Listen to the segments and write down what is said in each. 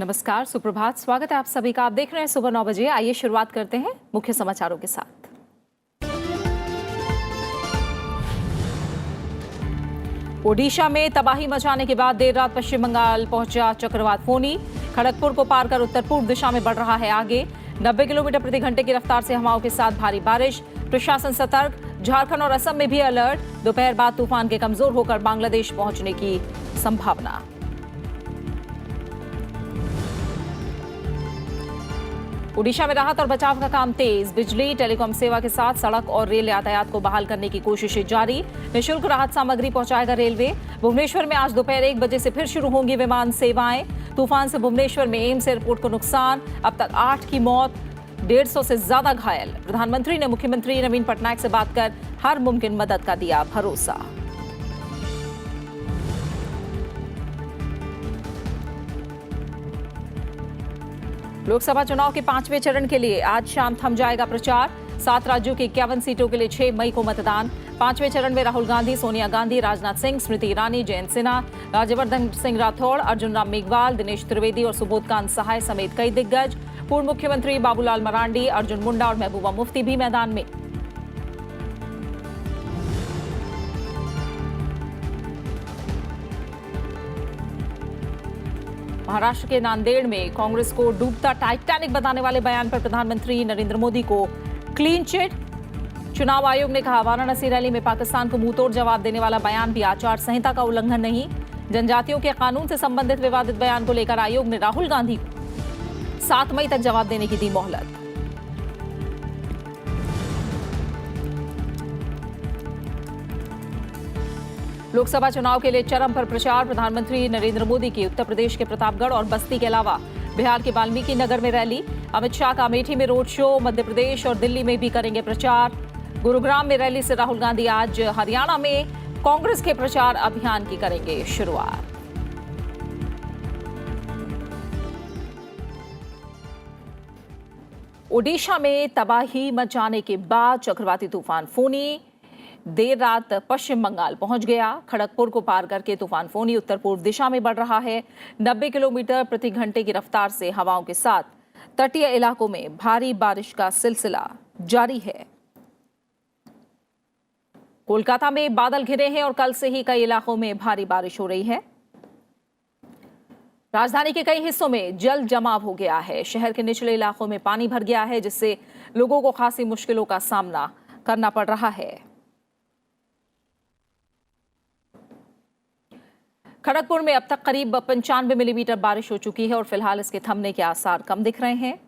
नमस्कार, सुप्रभात। स्वागत है आप सभी का। आप देख रहे हैं सुबह 9 बजे। आइए शुरुआत करते हैं मुख्य समाचारों के साथ। ओडिशा में तबाही मचाने के बाद देर रात पश्चिम बंगाल पहुंचा चक्रवात फोनी। खड़गपुर को पार कर उत्तर पूर्व दिशा में बढ़ रहा है आगे। 90 किलोमीटर प्रति घंटे की रफ्तार से हवाओं के साथ भारी बारिश। प्रशासन सतर्क। झारखंड और असम में भी अलर्ट। दोपहर बाद तूफान के कमजोर होकर बांग्लादेश पहुंचने की संभावना। ओडिशा में राहत और बचाव का काम तेज। बिजली, टेलीकॉम सेवा के साथ सड़क और रेल यातायात को बहाल करने की कोशिशें जारी। निःशुल्क राहत सामग्री पहुंचाएगा रेलवे। भुवनेश्वर में आज दोपहर 1 बजे से फिर शुरू होंगी विमान सेवाएं। तूफान से भुवनेश्वर में एम्स एयरपोर्ट को नुकसान। अब तक 8 की मौत, 150 से ज्यादा घायल। प्रधानमंत्री ने मुख्यमंत्री नवीन पटनायक से बात कर हर मुमकिन मदद का दिया भरोसा। लोकसभा चुनाव के 5वें चरण के लिए आज शाम थम जाएगा प्रचार। 7 राज्यों की 51 सीटों के लिए 6 मई को मतदान। 5वें चरण में राहुल गांधी, सोनिया गांधी, राजनाथ सिंह, स्मृति ईरानी, जयंत सिन्हा, राज्यवर्धन सिंह राठौड़, अर्जुन राम मेघवाल, दिनेश त्रिवेदी और सुबोधकांत सहाय समेत कई दिग्गज। पूर्व मुख्यमंत्री बाबूलाल मरांडी, अर्जुन मुंडा और महबूबा मुफ्ती भी मैदान में। महाराष्ट्र के नांदेड़ में कांग्रेस को डूबता टाइटैनिक बताने वाले बयान पर प्रधानमंत्री नरेंद्र मोदी को क्लीन चिट। चुनाव आयोग ने कहा, वाराणसी रैली में पाकिस्तान को मुंहतोड़ जवाब देने वाला बयान भी आचार संहिता का उल्लंघन नहीं। जनजातियों के कानून से संबंधित विवादित बयान को लेकर आयोग ने राहुल गांधी को 7 मई तक जवाब देने की दी मोहलत। लोकसभा चुनाव के लिए चरम पर प्रचार। प्रधानमंत्री नरेंद्र मोदी की उत्तर प्रदेश के प्रतापगढ़ और बस्ती के अलावा बिहार के वाल्मीकि नगर में रैली। अमित शाह का अमेठी में रोड शो। मध्य प्रदेश और दिल्ली में भी करेंगे प्रचार। गुरुग्राम में रैली से राहुल गांधी आज हरियाणा में कांग्रेस के प्रचार अभियान की करेंगे शुरुआत। ओडिशा में तबाही मचाने के बाद चक्रवाती तूफान फोनी देर रात पश्चिम बंगाल पहुंच गया। खड़गपुर को पार करके तूफान फोनी उत्तर पूर्व दिशा में बढ़ रहा है। 90 किलोमीटर प्रति घंटे की रफ्तार से हवाओं के साथ तटीय इलाकों में भारी बारिश का सिलसिला जारी है। कोलकाता में बादल घिरे हैं और कल से ही कई इलाकों में भारी बारिश हो रही है। राजधानी के कई हिस्सों में जल जमाव हो गया है। शहर के निचले इलाकों में पानी भर गया है, जिससे लोगों को खासी मुश्किलों का सामना करना पड़ रहा है। खड़गपुर में अब तक करीब 95 मिलीमीटर बारिश हो चुकी है और फिलहाल इसके थमने के आसार कम दिख रहे हैं।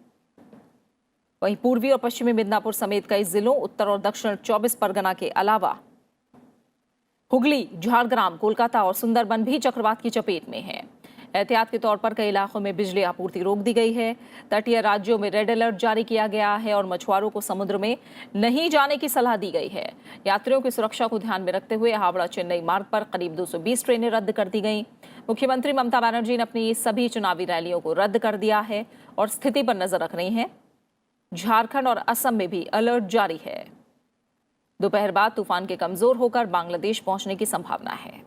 वहीं पूर्वी और पश्चिमी मिदनापुर समेत कई जिलों, उत्तर और दक्षिण 24 परगना के अलावा हुगली, झारग्राम, कोलकाता और सुंदरबन भी चक्रवात की चपेट में है। एहतियात के तौर पर कई इलाकों में बिजली आपूर्ति रोक दी गई है। तटीय राज्यों में रेड अलर्ट जारी किया गया है और मछुआरों को समुद्र में नहीं जाने की सलाह दी गई है। यात्रियों की सुरक्षा को ध्यान में रखते हुए हावड़ा चेन्नई मार्ग पर करीब 220 ट्रेनें रद्द कर दी गई। मुख्यमंत्री ममता बनर्जी ने अपनी सभी चुनावी रैलियों को रद्द कर दिया है और स्थिति पर नजर रख रही हैं। झारखंड और असम में भी अलर्ट जारी है। दोपहर बाद तूफान के कमजोर होकर बांग्लादेश पहुंचने की संभावना है।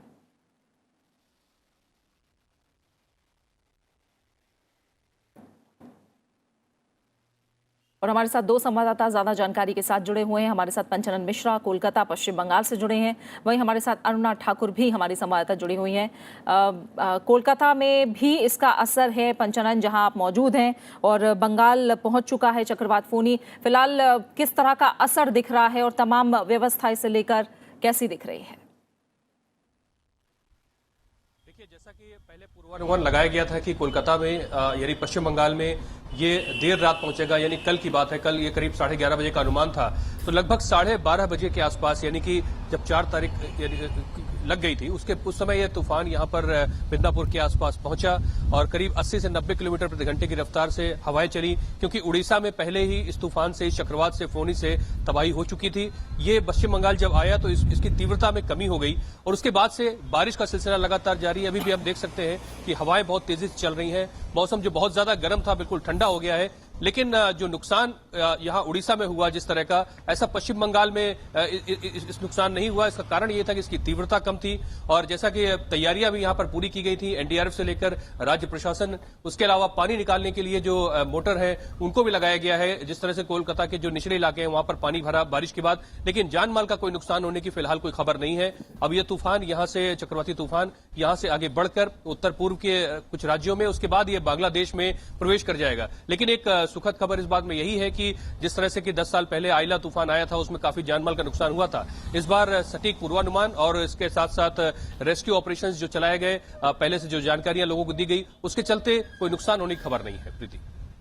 और हमारे साथ 2 संवाददाता ज्यादा जानकारी के साथ जुड़े हुए हैं। हमारे साथ पंचानन मिश्रा कोलकाता पश्चिम बंगाल से जुड़े हैं। वहीं हमारे साथ अरुणा ठाकुर भी हमारी संवाददाता जुड़ी हुई हैं। कोलकाता में भी इसका असर है पंचानन, जहां आप मौजूद हैं, और बंगाल पहुंच चुका है चक्रवात फोनी। फिलहाल किस तरह का असर दिख रहा है और तमाम व्यवस्था इसे लेकर कैसी दिख रही है? देखिए, जैसा कि पहले पूर्वानुमान लगाया गया था कि कोलकाता में यानी पश्चिम बंगाल में ये देर रात पहुंचेगा, यानी कल की बात है। कल ये करीब 11:30 बजे का अनुमान था, तो लगभग 12:30 बजे के आसपास, यानी कि जब 4 तारीख लग गई थी, उस समय यह तूफान यहां पर मिदनापुर के आसपास पहुंचा और करीब 80 से 90 किलोमीटर प्रति घंटे की रफ्तार से हवाएं चली, क्योंकि उड़ीसा में पहले ही इस तूफान से, इस चक्रवात से, फोनी से तबाही हो चुकी थी। ये पश्चिम बंगाल जब आया तो इसकी तीव्रता में कमी हो गई और उसके बाद से बारिश का सिलसिला लगातार जारी है। अभी भी हम देख सकते हैं कि हवाएं बहुत तेजी से चल रही हैं। मौसम जो बहुत ज्यादा गर्म था बिल्कुल ठंडा हो गया है, लेकिन जो नुकसान यहाँ उड़ीसा में हुआ जिस तरह का, ऐसा पश्चिम बंगाल में इस नुकसान नहीं हुआ। इसका कारण ये था कि इसकी तीव्रता कम थी और जैसा कि तैयारियां भी यहाँ पर पूरी की गई थी, एनडीआरएफ से लेकर राज्य प्रशासन, उसके अलावा पानी निकालने के लिए जो मोटर है उनको भी लगाया गया है। जिस तरह से कोलकाता के जो निचले इलाके हैं वहां पर पानी भरा बारिश के बाद, लेकिन जान माल का कोई नुकसान होने की फिलहाल कोई खबर नहीं है। अब यह तूफान यहां से, चक्रवाती तूफान यहां से आगे बढ़कर उत्तर पूर्व के कुछ राज्यों में, उसके बाद ये बांग्लादेश में प्रवेश कर जाएगा। लेकिन एक सुखद खबर इस बात में यही है कि जिस तरह से कि 10 साल पहले आइला तूफान आया था उसमें काफी जानमाल का नुकसान हुआ था, इस बार सटीक पूर्वानुमान और इसके साथ साथ रेस्क्यू ऑपरेशंस जो चलाए गए, पहले से जो जानकारियां लोगों को दी गई, उसके चलते कोई नुकसान होने की खबर नहीं है। प्रीति,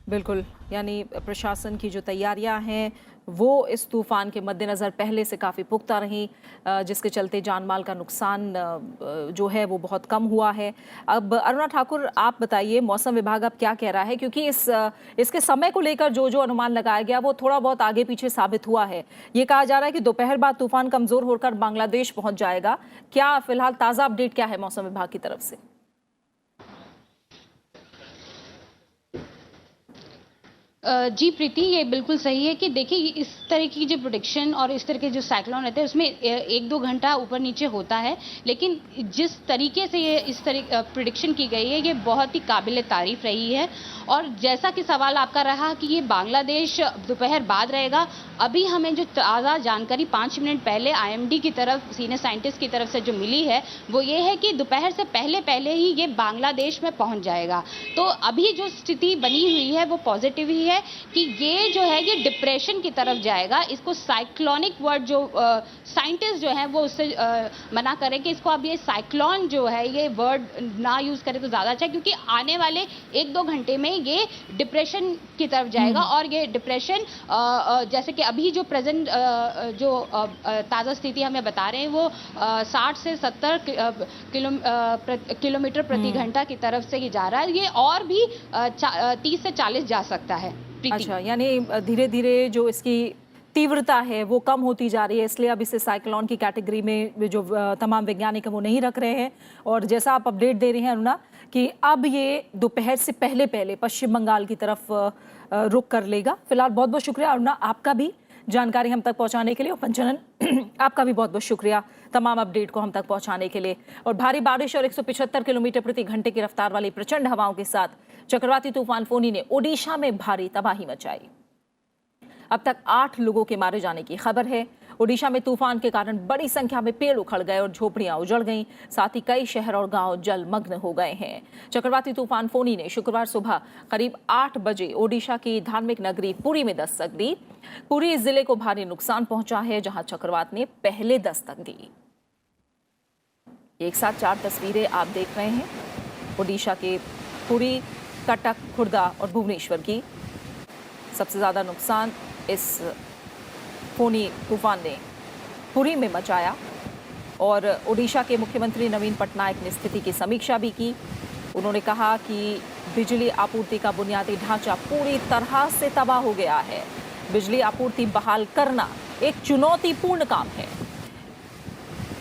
बिल्कुल, यानी प्रशासन की जो तैयारियां हैं वो इस तूफान के मद्देनज़र पहले से काफ़ी पुख्ता रही, जिसके चलते जानमाल का नुकसान जो है वो बहुत कम हुआ है। अब अरुणा ठाकुर, आप बताइए मौसम विभाग अब क्या कह रहा है, क्योंकि इसके समय को लेकर जो जो अनुमान लगाया गया वो थोड़ा बहुत आगे पीछे साबित हुआ है। ये कहा जा रहा है कि दोपहर बाद तूफान कमज़ोर होकर बांग्लादेश पहुंच जाएगा। क्या फिलहाल ताज़ा अपडेट क्या है मौसम विभाग की तरफ से? जी प्रीति, ये बिल्कुल सही है कि देखिए इस तरह की जो प्रेडिक्शन और इस तरह के जो साइक्लोन रहते हैं उसमें 1-2 घंटा ऊपर नीचे होता है, लेकिन जिस तरीके से ये इस तरह प्रेडिक्शन की गई है ये बहुत ही काबिल तारीफ रही है। और जैसा कि सवाल आपका रहा कि ये बांग्लादेश दोपहर बाद रहेगा, अभी हमें जो ताज़ा जानकारी 5 मिनट पहले आईएमडी की तरफ, सीनियर साइंटिस्ट की तरफ से जो मिली है वो ये है कि दोपहर से पहले ही ये बांग्लादेश में पहुंच जाएगा। तो अभी जो स्थिति बनी हुई है वो पॉजिटिव ही है कि ये जो है ये डिप्रेशन की तरफ जाएगा। इसको साइक्लोनिक वर्ड जो साइंटिस्ट जो है वो उससे मना करें कि इसको अब ये साइक्लोन जो है ये वर्ड ना यूज करें तो ज़्यादा अच्छा है, क्योंकि आने वाले 1-2 घंटे में ये डिप्रेशन की तरफ जाएगा। और ये डिप्रेशन जैसे कि अभी जो प्रेजेंट जो ताज़ा स्थिति हमें बता रहे हैं वो 60 से 70 किलोमीटर प्रति घंटा की तरफ से ये जा रहा है। ये और भी 30 से 40 जा सकता है। अच्छा, यानी धीरे धीरे जो इसकी तीव्रता है वो कम होती जा रही है, इसलिए अब इसे साइक्लोन की कैटेगरी में जो तमाम वैज्ञानिक हैं वो नहीं रख रहे हैं। और जैसा आप अपडेट दे रही हैं अरुणा कि अब ये दोपहर से पहले पश्चिम बंगाल की तरफ रुख कर लेगा। फिलहाल बहुत बहुत शुक्रिया अरुणा, आपका भी जानकारी हम तक पहुंचाने के लिए, और पंचनन आपका भी बहुत बहुत शुक्रिया तमाम अपडेट को हम तक पहुंचाने के लिए। और भारी बारिश और 175 किलोमीटर प्रति घंटे की रफ्तार वाली प्रचंड हवाओं के साथ चक्रवाती तूफान फोनी ने ओडिशा में भारी तबाही मचाई। अब तक 8 लोगों के मारे जाने की खबर है। ओडिशा में तूफान के कारण बड़ी संख्या में पेड़ उखड़ गए और झोपड़ियां उजड़ गईं, साथ ही कई शहर और गांव जलमग्न हो गए हैं। चक्रवाती तूफान फोनी ने शुक्रवार सुबह करीब 8 बजे ओडिशा की धार्मिक नगरी पुरी में दस्तक दी। पुरी जिले को भारी नुकसान पहुंचा है, जहां चक्रवात ने पहले दस्तक दी। एक साथ 4 तस्वीरें आप देख रहे हैं ओडिशा के पुरी, कटक, खुर्दा और भुवनेश्वर की। सबसे ज्यादा नुकसान इस फोनी तूफान ने पुरी में मचाया और ओडिशा के मुख्यमंत्री नवीन पटनायक ने स्थिति की समीक्षा भी की। उन्होंने कहा कि बिजली आपूर्ति का बुनियादी ढांचा पूरी तरह से तबाह हो गया है। बिजली आपूर्ति बहाल करना एक चुनौतीपूर्ण काम है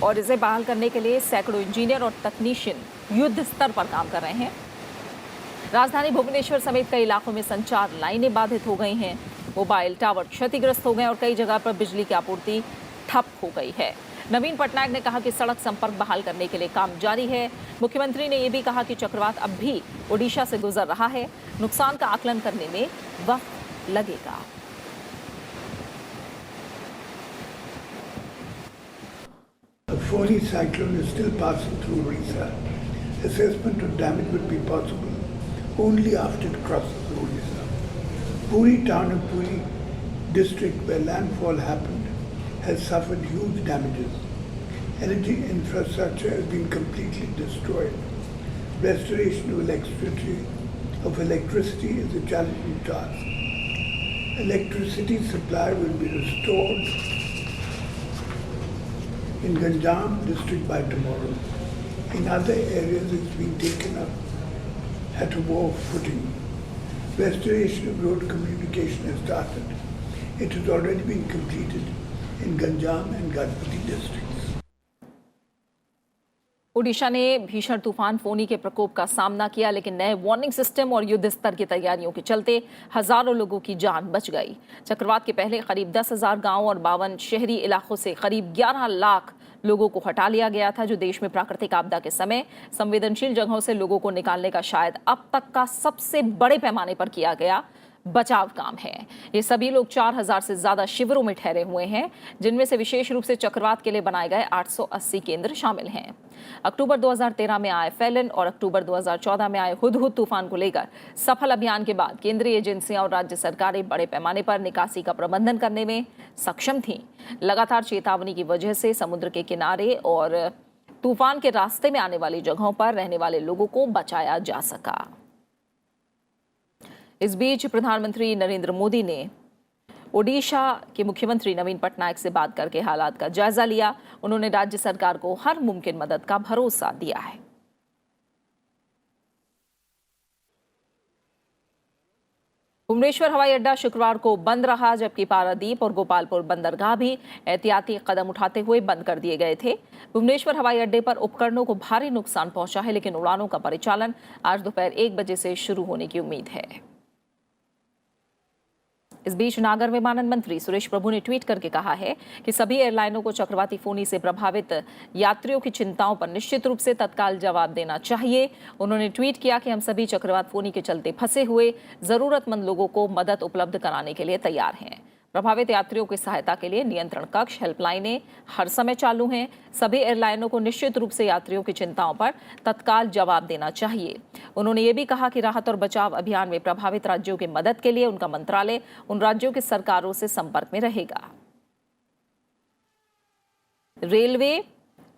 और इसे बहाल करने के लिए सैकड़ों इंजीनियर और तकनीशियन युद्ध स्तर पर काम कर रहे हैं। राजधानी भुवनेश्वर समेत कई इलाकों में संचार लाइनें बाधित हो गई हैं, मोबाइल टावर क्षतिग्रस्त हो गए और कई जगह पर बिजली की आपूर्ति ठप हो गई है। नवीन पटनायक ने कहा कि सड़क संपर्क बहाल करने के लिए काम जारी है। मुख्यमंत्री ने यह भी कहा कि चक्रवात अब भी ओडिशा से गुजर रहा है, नुकसान का आकलन करने में वक्त लगेगा। A Foನಿ cyclone is still passing through Odisha. Assessment of damage would be possible only after it crosses Odisha. Puri town and Puri district where landfall happened has suffered huge damages. Energy infrastructure has been completely destroyed. Restoration of electricity is a challenging task. Electricity supply will be restored in Ganjam district by tomorrow. In other areas it's been taken up at a war footing. Restoration of road communication has started. It has already been completed in Ganjam and Gajpati districts. Odisha ने भीषण तूफान फोनी के प्रकोप का सामना किया, लेकिन नए वार्निंग सिस्टम और युद्ध स्तर की तैयारियों के चलते हजारों लोगों की जान बच गई। चक्रवात के पहले करीब 10,000 गांवों और 52 शहरी इलाकों से करीब 11 लाख लोगों को हटा लिया गया था, जो देश में प्राकृतिक आपदा के समय संवेदनशील जगहों से लोगों को निकालने का शायद अब तक का सबसे बड़े पैमाने पर किया गया बचाव काम है। ये सभी लोग 4,000 से ज्यादा शिविरों में ठहरे हुए हैं, जिनमें से विशेष रूप से चक्रवात के लिए बनाए गए 880 केंद्र शामिल हैं। अक्टूबर 2013 में आए फैलन और अक्टूबर 2014 में आए हुदहुद तूफान को लेकर सफल अभियान के बाद केंद्रीय एजेंसियां और राज्य सरकारें बड़े पैमाने पर निकासी का प्रबंधन करने में सक्षम थीं। लगातार चेतावनी की वजह से समुद्र के किनारे और तूफान के रास्ते में आने वाली जगहों पर रहने वाले लोगों को बचाया जा सका। इस बीच प्रधानमंत्री नरेंद्र मोदी ने ओडिशा के मुख्यमंत्री नवीन पटनायक से बात करके हालात का जायजा लिया। उन्होंने राज्य सरकार को हर मुमकिन मदद का भरोसा दिया है। भुवनेश्वर हवाई अड्डा शुक्रवार को बंद रहा, जबकि पारादीप और गोपालपुर बंदरगाह भी एहतियाती कदम उठाते हुए बंद कर दिए गए थे। भुवनेश्वर हवाई अड्डे पर उपकरणों को भारी नुकसान पहुंचा है, लेकिन उड़ानों का परिचालन आज दोपहर 1 बजे से शुरू होने की उम्मीद है। इस बीच नागर विमानन मंत्री सुरेश प्रभु ने ट्वीट करके कहा है कि सभी एयरलाइनों को चक्रवाती फोनी से प्रभावित यात्रियों की चिंताओं पर निश्चित रूप से तत्काल जवाब देना चाहिए। उन्होंने ट्वीट किया कि हम सभी चक्रवात फोनी के चलते फंसे हुए जरूरतमंद लोगों को मदद उपलब्ध कराने के लिए तैयार हैं। प्रभावित यात्रियों की सहायता के लिए नियंत्रण कक्ष हेल्पलाइनें हर समय चालू हैं। सभी एयरलाइनों को निश्चित रूप से यात्रियों की चिंताओं पर तत्काल जवाब देना चाहिए। उन्होंने ये भी कहा कि राहत और बचाव अभियान में प्रभावित राज्यों की मदद के लिए उनका मंत्रालय उन राज्यों की सरकारों से संपर्क में रहेगा। रेलवे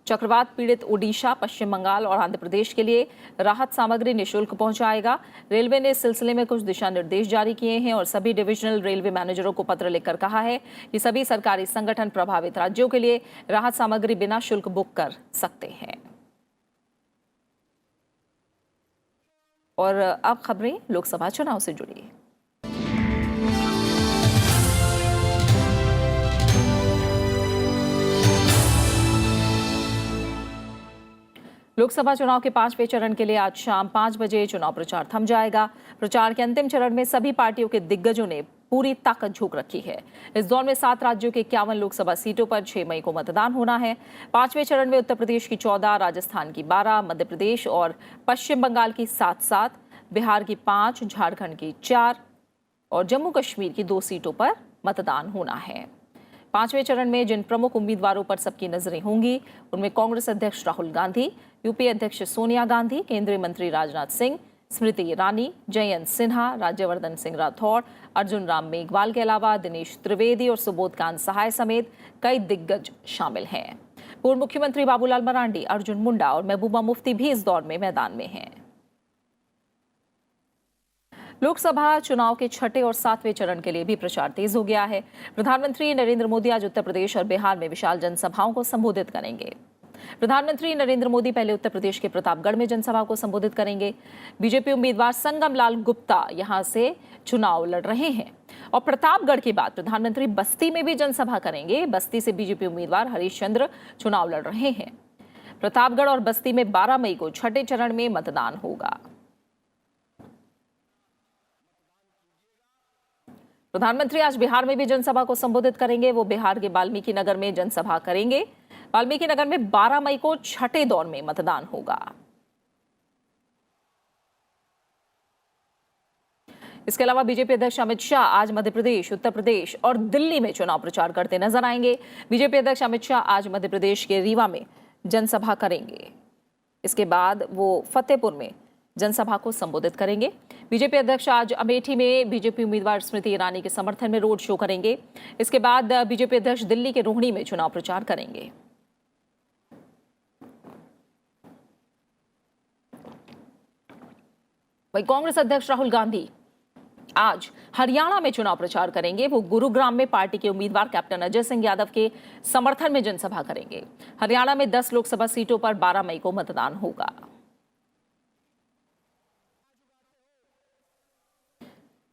चक्रवात पीड़ित ओडिशा, पश्चिम बंगाल और आंध्र प्रदेश के लिए राहत सामग्री निःशुल्क पहुंचाएगा। रेलवे ने इस सिलसिले में कुछ दिशा निर्देश जारी किए हैं और सभी डिविजनल रेलवे मैनेजरों को पत्र लिखकर कहा है कि सभी सरकारी संगठन प्रभावित राज्यों के लिए राहत सामग्री बिना शुल्क बुक कर सकते हैं। और अब खबरें लोकसभा चुनाव से जुड़ी। लोकसभा चुनाव के 5वें चरण के लिए आज शाम 5 बजे चुनाव प्रचार थम जाएगा। प्रचार के अंतिम चरण में सभी पार्टियों के दिग्गजों ने पूरी ताकत झोंक रखी है। इस दौर में 7 राज्यों के 51 लोकसभा सीटों पर 6 मई को मतदान होना है। 5वें चरण में उत्तर प्रदेश की 14, राजस्थान की 12, मध्य प्रदेश और पश्चिम बंगाल की 7, बिहार की 5, झारखंड की 4 और जम्मू कश्मीर की 2 सीटों पर मतदान होना है। 5वें चरण में जिन प्रमुख उम्मीदवारों पर सबकी नजरें होंगी, उनमें कांग्रेस अध्यक्ष राहुल गांधी, यूपीए अध्यक्ष सोनिया गांधी, केंद्रीय मंत्री राजनाथ सिंह, स्मृति ईरानी, जयंत सिन्हा, राज्यवर्धन सिंह राठौड़, अर्जुन राम मेघवाल के अलावा दिनेश त्रिवेदी और सुबोध कांत सहाय समेत कई दिग्गज शामिल हैं। पूर्व मुख्यमंत्री बाबूलाल मरांडी, अर्जुन मुंडा और महबूबा मुफ्ती भी इस दौर में मैदान में हैं। लोकसभा चुनाव के 6ठे और 7वें चरण के लिए भी प्रचार तेज हो गया है। प्रधानमंत्री नरेंद्र मोदी आज उत्तर प्रदेश और बिहार में विशाल जनसभाओं को संबोधित करेंगे। प्रधानमंत्री नरेंद्र मोदी पहले उत्तर प्रदेश के प्रतापगढ़ में जनसभा को संबोधित करेंगे। बीजेपी उम्मीदवार संगम लाल गुप्ता यहां से चुनाव लड़ रहे हैं और प्रतापगढ़ के बाद प्रधानमंत्री बस्ती में भी जनसभा करेंगे। बस्ती से बीजेपी उम्मीदवार हरीश चंद्र चुनाव लड़ रहे हैं। प्रतापगढ़ और बस्ती में 12 मई को 6ठे चरण में मतदान होगा। प्रधानमंत्री आज बिहार में भी जनसभा को संबोधित करेंगे। वो बिहार के वाल्मीकि नगर में जनसभा करेंगे। वाल्मीकि नगर में 12 मई को 6ठे दौर में मतदान होगा। इसके अलावा बीजेपी अध्यक्ष अमित शाह आज मध्य प्रदेश, उत्तर प्रदेश और दिल्ली में चुनाव प्रचार करते नजर आएंगे। बीजेपी अध्यक्ष अमित शाह आज मध्य प्रदेश के रीवा में जनसभा करेंगे। इसके बाद वो फतेहपुर में जनसभा को संबोधित करेंगे। बीजेपी अध्यक्ष आज अमेठी में बीजेपी उम्मीदवार स्मृति ईरानी के समर्थन में रोड शो करेंगे। इसके बाद बीजेपी अध्यक्ष दिल्ली के रोहिणी में चुनाव प्रचार करेंगे। वहीं कांग्रेस अध्यक्ष राहुल गांधी आज हरियाणा में चुनाव प्रचार करेंगे। वो गुरुग्राम में पार्टी के उम्मीदवार कैप्टन अजय सिंह यादव के समर्थन में जनसभा करेंगे। हरियाणा में 10 लोकसभा सीटों पर 12 मई को मतदान होगा।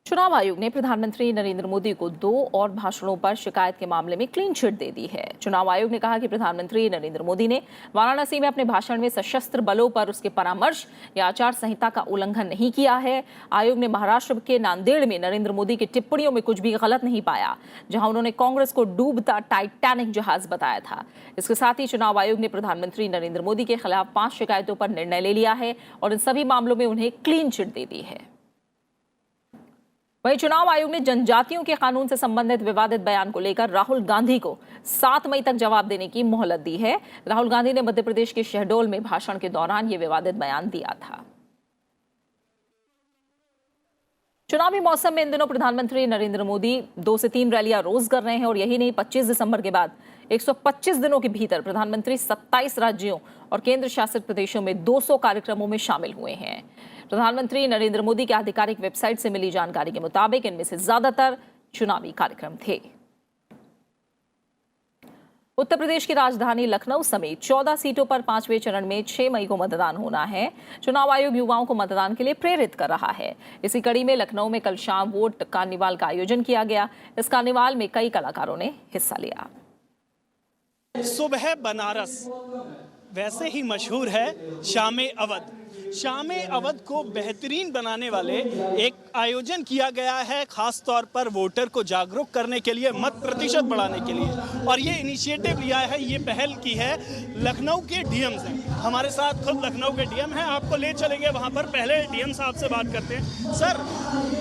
चुनाव आयोग ने प्रधानमंत्री नरेंद्र मोदी को 2 और भाषणों पर शिकायत के मामले में क्लीन चिट दे दी है। चुनाव आयोग ने कहा कि प्रधानमंत्री नरेंद्र मोदी ने वाराणसी में अपने भाषण में सशस्त्र बलों पर उसके परामर्श या आचार संहिता का उल्लंघन नहीं किया है। आयोग ने महाराष्ट्र के नांदेड़ में नरेंद्र मोदी की टिप्पणियों में कुछ भी गलत नहीं पाया, जहां उन्होंने कांग्रेस को डूबता टाइटैनिक जहाज बताया था। इसके साथ ही चुनाव आयोग ने प्रधानमंत्री नरेंद्र मोदी के खिलाफ 5 शिकायतों पर निर्णय ले लिया है और इन सभी मामलों में उन्हें क्लीन चिट दे दी है। वहीं चुनाव आयोग ने जनजातियों के कानून से संबंधित विवादित बयान को लेकर राहुल गांधी को 7 मई तक जवाब देने की मोहलत दी है। राहुल गांधी ने मध्य प्रदेश के शहडोल में भाषण के दौरान यह विवादित बयान दिया था। चुनावी मौसम में इन दिनों प्रधानमंत्री नरेंद्र मोदी 2 से 3 रैलियां रोज कर रहे हैं और यही नहीं, 25 दिसंबर के बाद 125 दिनों के भीतर प्रधानमंत्री 27 राज्यों और केंद्र शासित प्रदेशों में 200 कार्यक्रमों में शामिल हुए हैं। प्रधानमंत्री नरेंद्र मोदी की आधिकारिक वेबसाइट से मिली जानकारी के मुताबिक इनमें से ज्यादातर चुनावी कार्यक्रम थे। उत्तर प्रदेश की राजधानी लखनऊ समेत 14 सीटों पर 5वें चरण में 6 मई को मतदान होना है। चुनाव आयोग युवाओं को मतदान के लिए प्रेरित कर रहा है। इसी कड़ी में लखनऊ में कल शाम वोट कार्निवाल का आयोजन किया गया। इस कार्निवाल में कई कलाकारों ने हिस्सा लिया। सुबह बनारस वैसे ही मशहूर है शामे अवध। शामे अवध को बेहतरीन बनाने वाले एक आयोजन किया गया है, खास तौर पर वोटर को जागरूक करने के लिए, मत प्रतिशत बढ़ाने के लिए। और ये इनिशिएटिव लिया है, ये पहल की है लखनऊ के डीएम से। हमारे साथ खुद लखनऊ के डीएम हैं, आपको ले चलेंगे वहाँ पर। पहले डीएम साहब से बात करते हैं। सर,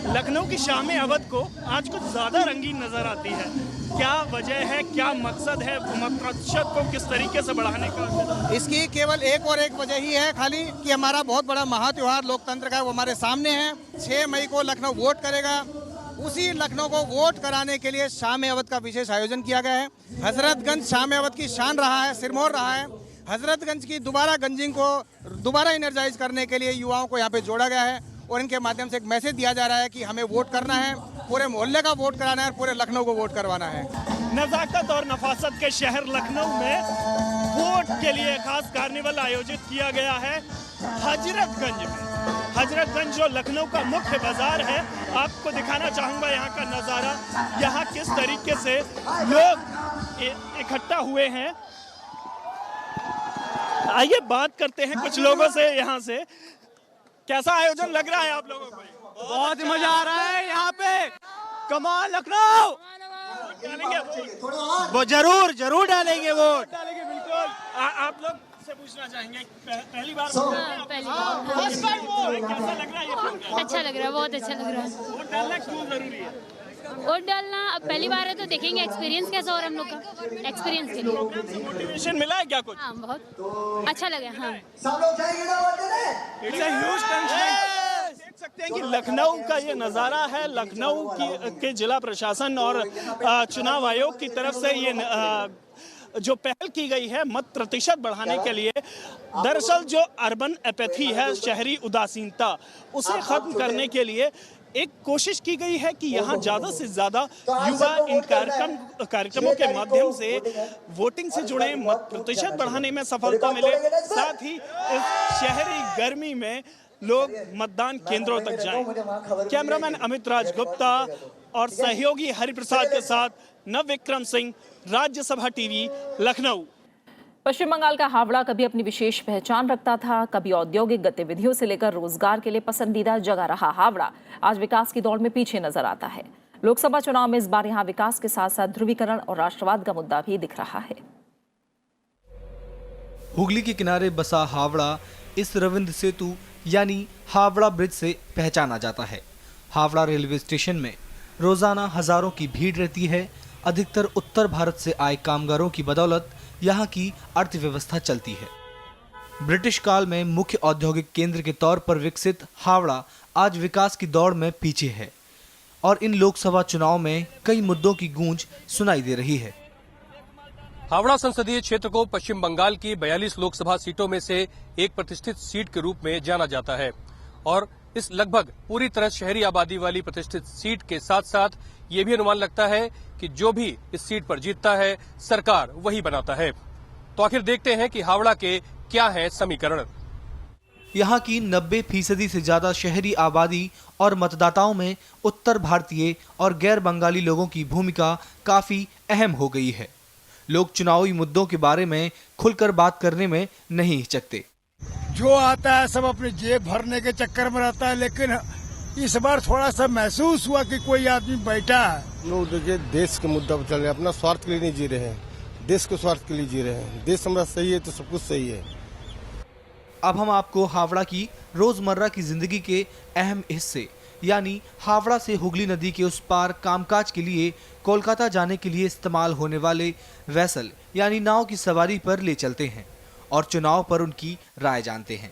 लखनऊ की शामे अवध को आज कुछ ज़्यादा रंगीन नज़र आती है, क्या वजह है, क्या मकसद है मत प्रतिशत को किस तरीके से बढ़ाने का? इसकी केवल एक और एक वजह ही है खाली कि हमारा बहुत बड़ा महात्योहार लोकतंत्र का वो हमारे सामने है। 6 मई को लखनऊ वोट करेगा। उसी लखनऊ को वोट कराने के लिए शामे अवध का विशेष आयोजन किया गया है। हजरतगंज शामे अवध की शान रहा है, सिरमौर रहा है। हजरतगंज की दोबारा गंजिंग को दोबारा एनर्जाइज करने के लिए युवाओं को यहाँ पे जोड़ा गया है और इनके माध्यम से एक मैसेज दिया जा रहा है कि हमें वोट करना है, पूरे मोहल्ले का वोट कराना है और पूरे लखनऊ को वोट करवाना है। नज़ाकत और नफासत के शहर लखनऊ में वोट के लिए खास कार्निवल आयोजित किया गया है हजरतगंज में। हजरतगंज जो लखनऊ का मुख्य बाजार है, आपको दिखाना चाहूंगा यहाँ का नज़ारा। यहाँ किस तरीके से लोग इकट्ठा हुए हैं। आइए बात करते हैं कुछ लोगों से यहाँ से। कैसा आयोजन लग रहा है आप लोगों को? बहुत मजा आ रहा है यहाँ पे। कमाल लखनऊ डालेंगे वो जरूर डालेंगे वोट। डालेंगे बिल्कुल। आप लोग से पूछना चाहेंगे, पहली बार पहली बार। कैसा लग रहा है ये? अच्छा लग रहा है, बहुत अच्छा लग रहा है। वोट डालना क्यों जरूरी है? वोट डालना अब पहली बार है तो देखेंगे एक्सपीरियंस कैसा हो रहा है हम लोग का। एक्सपीरियंस के लिए मोटिवेशन मिला है क्या कुछ? हाँ, बहुत अच्छा लगा। हाँ, इट्स अ ह्यूज टेंशन। देख सकते हैं कि लखनऊ का ये नज़ारा है। लखनऊ के जिला प्रशासन और चुनाव आयोग की तरफ से ये जो पहल की गई है मत प्रतिशत बढ़ाने के लिए। दरअसल जो अर्बन एपैथी है, शहरी उदासीनता, उसे खत्म करने के लिए एक कोशिश की गई है कि यहाँ ज़्यादा से ज़्यादा युवा इन कार्यक्रमों के माध्यम से वोटिंग से जुड़े, मत प्रतिशत बढ़ाने में सफलता मिले, साथ ही इस शहरी गर्मी में लोग मतदान केंद्रों तक जाएं। कैमरामैन अमित राज गुप्ता और सहयोगी हरिप्रसाद के साथ नवविक्रम सिंह, राज्यसभा टीवी, लखनऊ। पश्चिम बंगाल का हावड़ा कभी अपनी विशेष पहचान रखता था, कभी औद्योगिक गतिविधियों से लेकर रोजगार के लिए पसंदीदा जगह रहा हावड़ा आज विकास की दौड़ में पीछे नजर आता है। लोकसभा चुनाव में इस बार यहां विकास के साथ साथ ध्रुवीकरण और राष्ट्रवाद का मुद्दा भी दिख रहा है। हुगली के किनारे बसा हावड़ा इस रविंद्र सेतु यानी हावड़ा ब्रिज से पहचाना जाता है। हावड़ा रेलवे स्टेशन में रोजाना हजारों की भीड़ रहती है। अधिकतर उत्तर भारत से आए कामगारों की बदौलत यहाँ की अर्थव्यवस्था चलती है। ब्रिटिश काल में मुख्य औद्योगिक केंद्र के तौर पर विकसित हावड़ा आज विकास की दौड़ में पीछे है और इन लोकसभा चुनाव में कई मुद्दों की गूंज सुनाई दे रही है। हावड़ा संसदीय क्षेत्र को पश्चिम बंगाल की 42 लोकसभा सीटों में से एक प्रतिष्ठित सीट के रूप में जाना जाता है और इस लगभग पूरी तरह शहरी आबादी वाली प्रतिष्ठित सीट के साथ साथ ये भी अनुमान लगता है कि जो भी इस सीट पर जीतता है सरकार वही बनाता है। तो आखिर देखते हैं कि हावड़ा के क्या है समीकरण। यहाँ की 90% से ज्यादा शहरी आबादी और मतदाताओं में उत्तर भारतीय और गैर बंगाली लोगों की भूमिका काफी अहम हो गई है। लोग चुनावी मुद्दों के बारे में खुलकर बात करने में नहीं हिचकते। जो आता है सब अपने जेब भरने के चक्कर में रहता है, लेकिन इस बार थोड़ा सा महसूस हुआ कि कोई आदमी बैठा है। लोग देखिए देश के मुद्दा पर चल रहे हैं, अपना स्वार्थ के लिए नहीं जी रहे हैं, देश के स्वार्थ के लिए जी रहे हैं। देश हमारा सही है तो सब कुछ सही है। अब हम आपको हावड़ा की रोजमर्रा की जिंदगी के अहम हिस्से यानी हावड़ा से हुगली नदी के उस पार कामकाज के लिए कोलकाता जाने के लिए इस्तेमाल होने वाले वैसल यानी नाव की सवारी पर ले चलते हैं और चुनाव पर उनकी राय जानते हैं।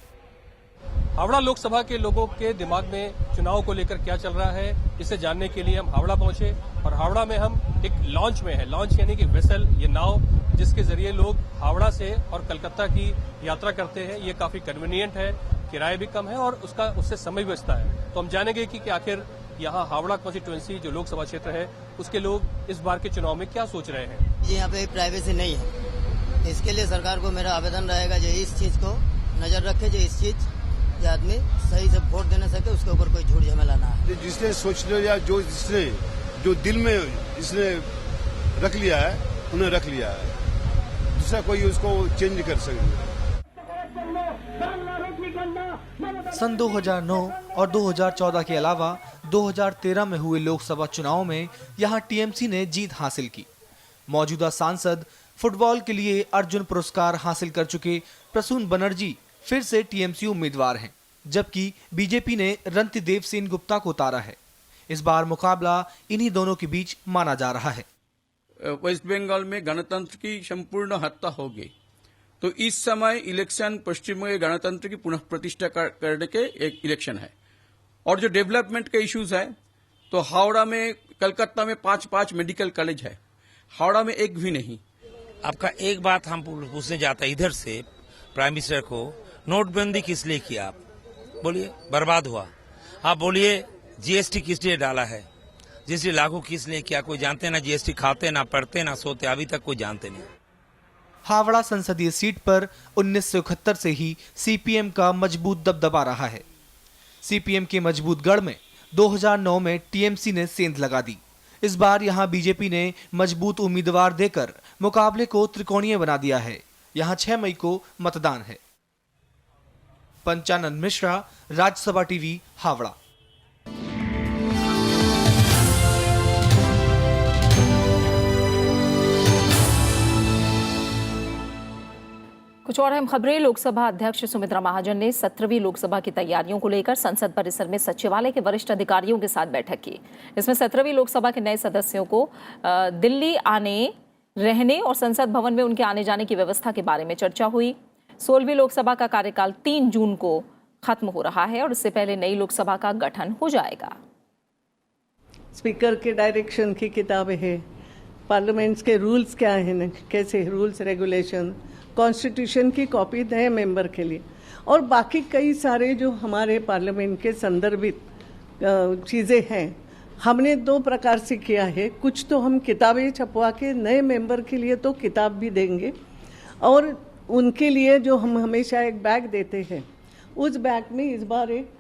हावड़ा लोकसभा के लोगों के दिमाग में चुनाव को लेकर क्या चल रहा है, इसे जानने के लिए हम हावड़ा पहुंचे और हावड़ा में हम एक लॉन्च में है। लॉन्च यानी कि वेसल, ये नाव जिसके जरिए लोग हावड़ा से और कलकत्ता की यात्रा करते हैं। ये काफी कन्वीनियंट है, किराया भी कम है और उससे समय भी बचता है। तो हम जानेंगे कि आखिर यहाँ हावड़ा कॉन्स्टिट्यूएंसी जो लोकसभा क्षेत्र है उसके लोग इस बार के चुनाव में क्या सोच रहे हैं। यहाँ पे प्राइवेसी नहीं है, इसके लिए सरकार को मेरा आवेदन रहेगा जो इस चीज को नजर रखे, जो इस चीज के आदमी सही से वोट देने सके, उसके ऊपर कोई झूठ झमेला ना है। जिसने सोच लिया, जो दिल में जिसने रख लिया है उन्हें रख लिया है, दूसरा कोई उसको चेंज नहीं कर सकता। सन 2009 और 2014 के अलावा 2013 में हुए लोकसभा चुनाव में यहां टीएमसी ने जीत हासिल की। मौजूदा सांसद फुटबॉल के लिए अर्जुन पुरस्कार हासिल कर चुके प्रसून बनर्जी फिर से टीएमसी उम्मीदवार हैं, जबकि बीजेपी ने रणतीदेव सेन गुप्ता को उतारा है। इस बार मुकाबला इन्हीं दोनों के बीच माना जा रहा है। वेस्ट बंगाल में गणतंत्र की संपूर्ण हत्या हो गई, तो इस समय इलेक्शन पश्चिम में गणतंत्र की पुनः प्रतिष्ठा करने के एक इलेक्शन है। और जो डेवलपमेंट के इश्यूज है, तो हावड़ा में, कलकत्ता में 5 मेडिकल कॉलेज है, हावड़ा में एक भी नहीं। आपका एक बात हम पूछने जाता है इधर से प्राइम मिनिस्टर को, नोटबंदी किस लिए किया आप बोलिए, बर्बाद हुआ। आप बोलिए जीएसटी किस लिए डाला है, जीएसटी लागू किस लिए किया, कोई जानते ना। जीएसटी खाते ना, पढ़ते ना, सोते, अभी तक कोई जानते नहीं। हावड़ा संसदीय सीट पर 1971 से ही सीपीएम का मजबूत दबदबा रहा है। सीपीएम के मजबूत गढ़ में 2009 में टीएमसी ने सेंध लगा दी। इस बार यहां बीजेपी ने मजबूत उम्मीदवार देकर मुकाबले को त्रिकोणीय बना दिया है। यहां 6 मई को मतदान है। पंचानन मिश्रा, राज्यसभा टीवी, हावड़ा। कुछ और अहम खबरें। लोकसभा अध्यक्ष सुमित्रा महाजन ने 17वीं लोकसभा की तैयारियों को लेकर संसद परिसर में सचिवालय के वरिष्ठ अधिकारियों के साथ बैठक की। इसमें 17वीं लोकसभा के नए सदस्यों को दिल्ली आने, रहने और संसद भवन में उनके आने जाने की व्यवस्था के बारे में चर्चा हुई। 16वीं लोकसभा का कार्यकाल 3 जून को खत्म हो रहा है और इससे पहले नई लोकसभा का गठन हो जाएगा। स्पीकर के डायरेक्शन की किताबें हैं, पार्लियामेंट्स के रूल्स क्या हैं, कैसे रूल्स रेगुलेशन, कॉन्स्टिट्यूशन की कॉपी नए मेंबर के लिए और बाकी कई सारे जो हमारे पार्लियामेंट के संदर्भित चीज़ें हैं। हमने 2 प्रकार से किया है, कुछ तो हम किताबें छपवा के नए मेंबर के लिए तो किताब भी देंगे और उनके लिए जो हम हमेशा एक बैग देते हैं, उस बैग में इस बार एक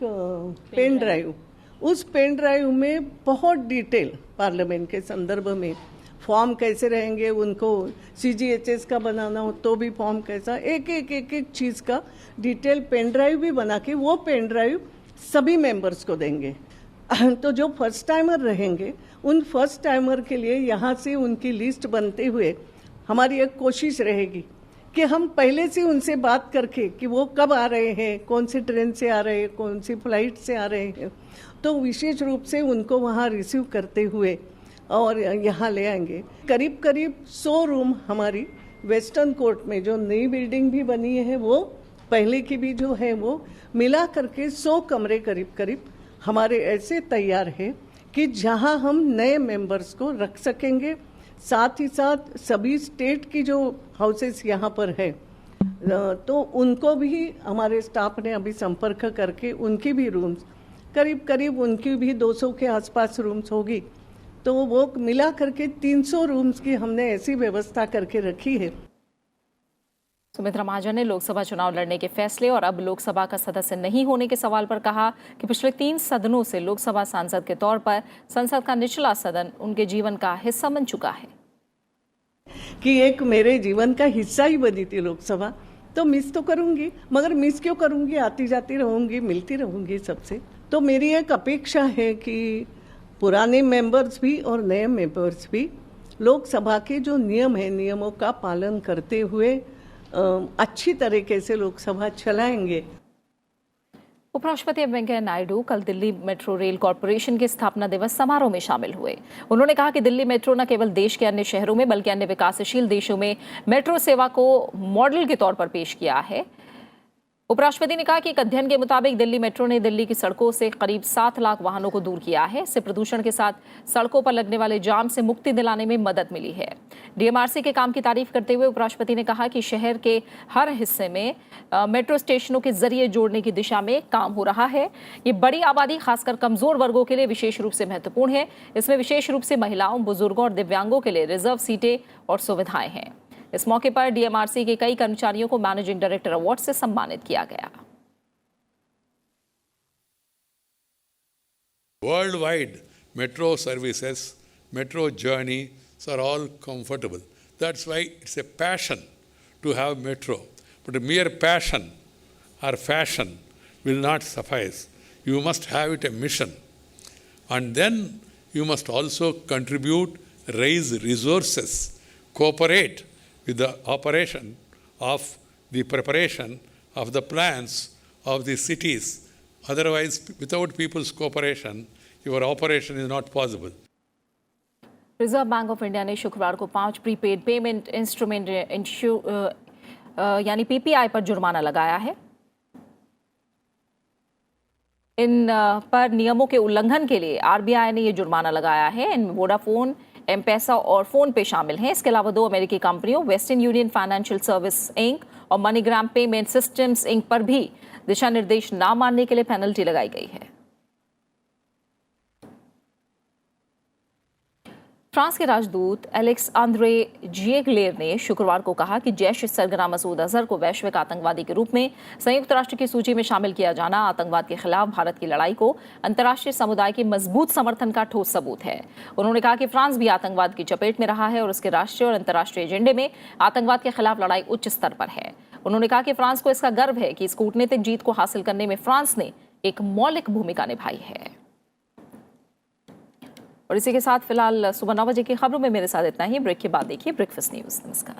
पेन ड्राइव, उस पेन ड्राइव में बहुत डिटेल पार्लियामेंट के संदर्भ में फॉर्म कैसे रहेंगे, उनको सीजीएचएस का बनाना हो तो भी फॉर्म कैसा, एक चीज़ का डिटेल पेन ड्राइव भी बना के वो पेन ड्राइव सभी मेंबर्स को देंगे। तो जो फर्स्ट टाइमर रहेंगे उन फर्स्ट टाइमर के लिए यहाँ से उनकी लिस्ट बनते हुए हमारी एक कोशिश रहेगी कि हम पहले से उनसे बात करके कि वो कब आ रहे हैं, कौन सी ट्रेन से आ रहे हैं, कौन सी फ्लाइट से आ रहे हैं, तो विशेष रूप से उनको वहाँ रिसीव करते हुए और यहाँ ले आएंगे। करीब 100 रूम हमारी वेस्टर्न कोर्ट में जो नई बिल्डिंग भी बनी है, वो पहले की भी जो है, वो मिला करके 100 कमरे करीब हमारे ऐसे तैयार है कि जहाँ हम नए मेंबर्स को रख सकेंगे। साथ ही साथ सभी स्टेट की जो हाउसेस यहाँ पर है तो उनको भी हमारे स्टाफ ने अभी संपर्क करके उनकी भी रूम्स करीब उनकी भी 200 के आसपास रूम्स होगी, तो वो मिला करके 300 रूम्स की हमने ऐसी व्यवस्था करके रखी है। सुमित्रा महाजन ने लोकसभा चुनाव लड़ने के फैसले और अब लोकसभा का सदस्य नहीं होने के सवाल पर कहा कि पिछले 3 सदनों से लोकसभा सांसद के तौर पर संसद का निचला सदन उनके जीवन का हिस्सा बन चुका है। कि एक मेरे जीवन का हिस्सा ही बनी थी लोकसभा, तो मिस तो करूंगी, मगर मिस क्यों करूंगी, आती जाती रहूंगी, मिलती रहूंगी सबसे। तो मेरी एक अपेक्षा है कि पुराने मेंबर्स भी और नए मेंबर्स भी लोकसभा के जो नियम है, नियमों का पालन करते हुए अच्छी तरीके से लोकसभा चलाएंगे। उपराष्ट्रपति एम वेंकैया नायडू कल दिल्ली मेट्रो रेल कॉरपोरेशन के स्थापना दिवस समारोह में शामिल हुए। उन्होंने कहा कि दिल्ली मेट्रो न केवल देश के अन्य शहरों में बल्कि अन्य विकासशील देशों में मेट्रो सेवा को मॉडल के तौर पर पेश किया है। उपराष्ट्रपति ने कहा कि एक अध्ययन के मुताबिक दिल्ली मेट्रो ने दिल्ली की सड़कों से करीब 7 लाख वाहनों को दूर किया है। इससे प्रदूषण के साथ सड़कों पर लगने वाले जाम से मुक्ति दिलाने में मदद मिली है। डीएमआरसी के काम की तारीफ करते हुए उपराष्ट्रपति ने कहा कि शहर के हर हिस्से में मेट्रो स्टेशनों के जरिए जोड़ने की दिशा में काम हो रहा है। ये बड़ी आबादी, खासकर कमजोर वर्गों के लिए विशेष रूप से महत्वपूर्ण है। इसमें विशेष रूप से महिलाओं, बुजुर्गों और दिव्यांगों के लिए रिजर्व सीटें और सुविधाएं हैं। इस मौके पर डीएमआरसी के कई कर्मचारियों को मैनेजिंग डायरेक्टर अवार्ड से सम्मानित किया गया। Worldwide, metro services, metro journeys are all comfortable. That's why it's a passion to have metro. But a mere passion or fashion will not suffice. You must have it a mission. And then you must also contribute, raise resources, cooperate with the operation of the preparation of the plans of the cities. Otherwise, without people's cooperation, your operation is not possible. Reserve bank of India ने शुक्रवार को 5 prepaid payment instrument यानी PPI पर जुर्माना लगाया है। इन पर नियमों के उल्लंघन के लिए आरबीआई ने ये जुर्माना लगाया है। इनमें वोडाफोन, एम-पैसा और फोन पे शामिल हैं। इसके अलावा 2 अमेरिकी कंपनियों Western Union Financial Service Inc और मनीग्राम पेमेंट सिस्टम्स इंक पर भी दिशा निर्देश न मानने के लिए पेनल्टी लगाई गई है। फ्रांस के राजदूत एलेक्स आंद्रे जिएगलेर ने शुक्रवार को कहा कि जैश सरगना मसूद अजहर को वैश्विक आतंकवादी के रूप में संयुक्त राष्ट्र की सूची में शामिल किया जाना आतंकवाद के खिलाफ भारत की लड़ाई को अंतर्राष्ट्रीय समुदाय के मजबूत समर्थन का ठोस सबूत है। उन्होंने कहा कि फ्रांस भी आतंकवाद की चपेट में रहा है और उसके राष्ट्रीय और अंतर्राष्ट्रीय एजेंडे में आतंकवाद के खिलाफ लड़ाई उच्च स्तर पर है। उन्होंने कहा कि फ्रांस को इसका गर्व है कि इस कूटनीतिक जीत को हासिल करने में फ्रांस ने एक मौलिक भूमिका निभाई है। और इसी के साथ फिलहाल सुबह 9 बजे की खबरों में मेरे साथ इतना ही। ब्रेक के बाद देखिए ब्रेकफास्ट न्यूज। नमस्कार।